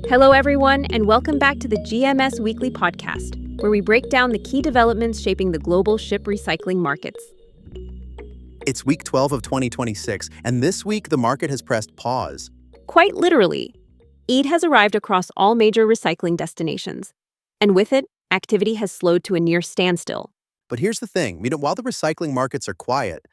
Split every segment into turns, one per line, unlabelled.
Hello, everyone, and welcome back to the GMS Weekly Podcast, where we break down the key developments shaping the global ship recycling markets.
It's week 12 of 2026, and this week the market has pressed pause.
Quite literally, Eid has arrived across all major recycling destinations, and with it, activity has slowed to a near standstill.
But here's the thing, while the recycling markets are quiet,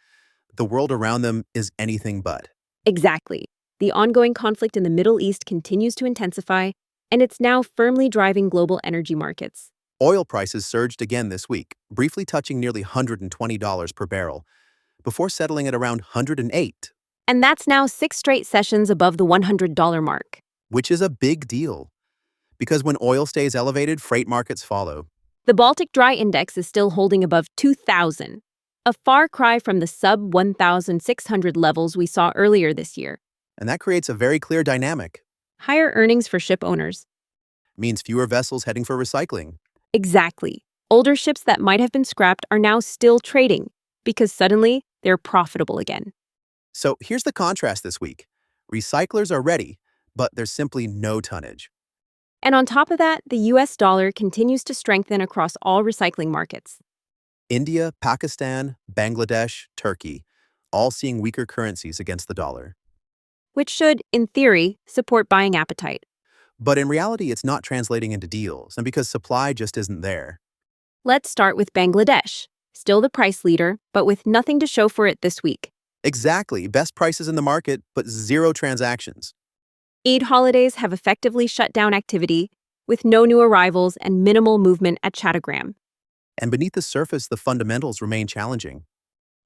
the world around them is anything but.
Exactly. The ongoing conflict in the Middle East continues to intensify, and it's now firmly driving global energy markets.
Oil prices surged again this week, briefly touching nearly $120 per barrel, before settling at around $108,
And that's now 6 straight sessions above the $100 mark.
which is a big deal. Because when oil stays elevated, freight markets follow.
The Baltic Dry Index is still holding above 2,000, a far cry from the sub-1,600 levels we saw earlier this year.
And that creates a very clear dynamic.
Higher earnings for ship owners.
Means fewer vessels heading for recycling.
Exactly. Older ships that might have been scrapped are now still trading because suddenly they're profitable again.
So here's the contrast this week. Recyclers are ready, but there's simply no tonnage.
And on top of that, the US dollar continues to strengthen across all recycling markets.
India, Pakistan, Bangladesh, Turkey, all seeing weaker currencies against the dollar.
Which should, in theory, support buying appetite.
But in reality, it's not translating into deals, and because supply just isn't there.
Let's start with Bangladesh, still the price leader, but with nothing to show for it this week.
Exactly, best prices in the market, but zero transactions.
Eid holidays have effectively shut down activity, with no new arrivals and minimal movement at Chattogram.
And beneath the surface, the fundamentals remain challenging.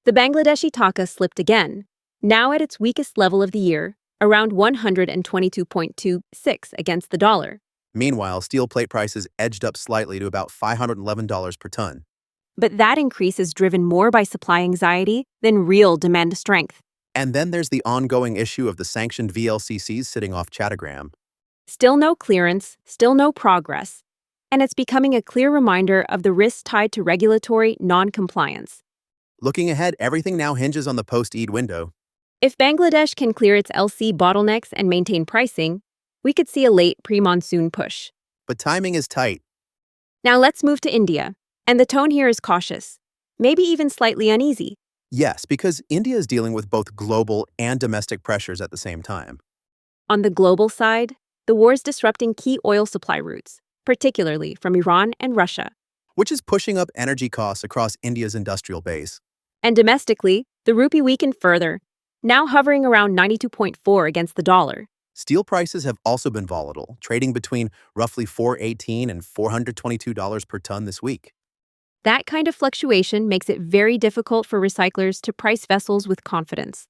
The Bangladeshi taka slipped again, now at its weakest level of the year, around 122.26 against the dollar.
Meanwhile, steel plate prices edged up slightly to about $511 per ton.
But that increase is driven more by supply anxiety than real demand strength.
And then there's the ongoing issue of the sanctioned VLCCs sitting off Chattogram.
Still no clearance, still no progress, and it's becoming a clear reminder of the risks tied to regulatory non-compliance.
Looking ahead, everything now hinges on the post-Eid window.
If Bangladesh can clear its LC bottlenecks and maintain pricing, we could see a late pre-monsoon push.
But timing is tight.
Now let's move to India, and the tone here is cautious, maybe even slightly uneasy.
Yes, because India is dealing with both global and domestic pressures at the same time.
On the global side, the war is disrupting key oil supply routes, particularly from Iran and Russia.
Which is pushing up energy costs across India's industrial base.
And domestically, the rupee weakened further, now hovering around 92.4 against the dollar.
Steel prices have also been volatile, trading between roughly $418 and $422 per ton this week.
That kind of fluctuation makes it very difficult for recyclers to price vessels with confidence.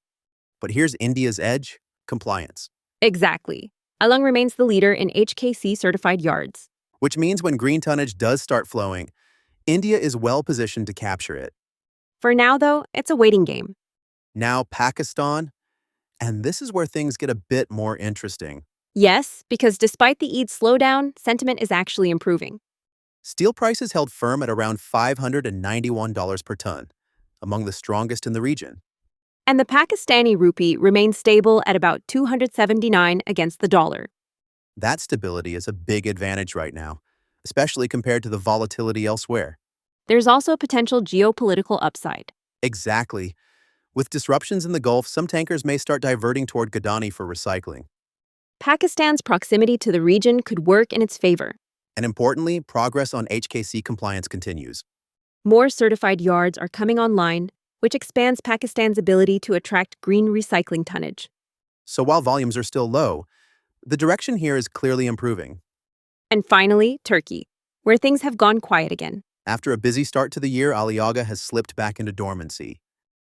But here's India's edge: compliance.
Exactly. Along remains the leader in HKC-certified yards.
Which means when green tonnage does start flowing, India is well positioned to capture it.
For now, though, it's a waiting game.
Now Pakistan, and this is where things get a bit more interesting.
Yes, because despite the Eid slowdown, sentiment is actually improving.
Steel prices held firm at around $591 per ton, among the strongest in the region.
And the Pakistani rupee remains stable at about 279 against the dollar.
That stability is a big advantage right now, especially compared to the volatility elsewhere.
There's also a potential geopolitical upside.
Exactly. With disruptions in the Gulf, some tankers may start diverting toward Gadani for recycling.
Pakistan's proximity to the region could work in its favor.
And importantly, progress on HKC compliance continues.
More certified yards are coming online, which expands Pakistan's ability to attract green recycling tonnage.
So while volumes are still low, the direction here is clearly improving.
And finally, Turkey, where things have gone quiet again.
After a busy start to the year, Aliaga has slipped back into dormancy.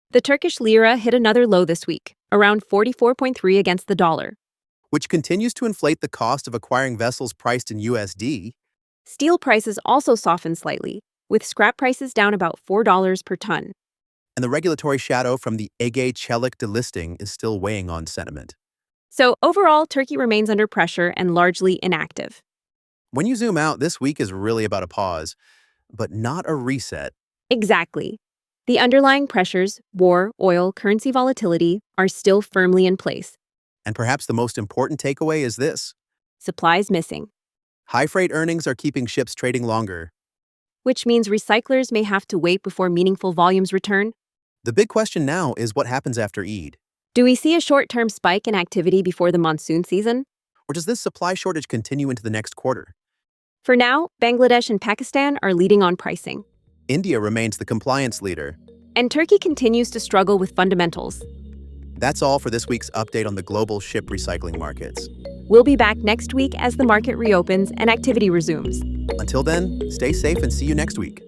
The Turkish lira hit another low this week, around 44.3 against the dollar.
Which continues to inflate the cost of acquiring vessels priced in USD.
Steel prices also softened slightly, with scrap prices down about $4 per ton.
And the regulatory shadow from the Ege Çelik delisting is still weighing on sentiment.
So overall, Turkey remains under pressure and largely inactive.
When you zoom out, this week is really about a pause, but not a reset.
Exactly. The underlying pressures, war, oil, currency volatility, are still firmly in place.
And perhaps the most important takeaway is this:
supplies missing,
High freight earnings are keeping ships trading longer.
which means recyclers may have to wait before meaningful volumes return.
The big question now is what happens after Eid?
Do we see a short-term spike in activity before the monsoon season?
Or does this supply shortage continue into the next quarter?
For now, Bangladesh and Pakistan are leading on pricing,
India remains the compliance leader.
and Turkey continues to struggle with fundamentals.
That's all for this week's update on the global ship recycling markets.
We'll be back next week as the market reopens and activity resumes.
Until then, stay safe and see you next week.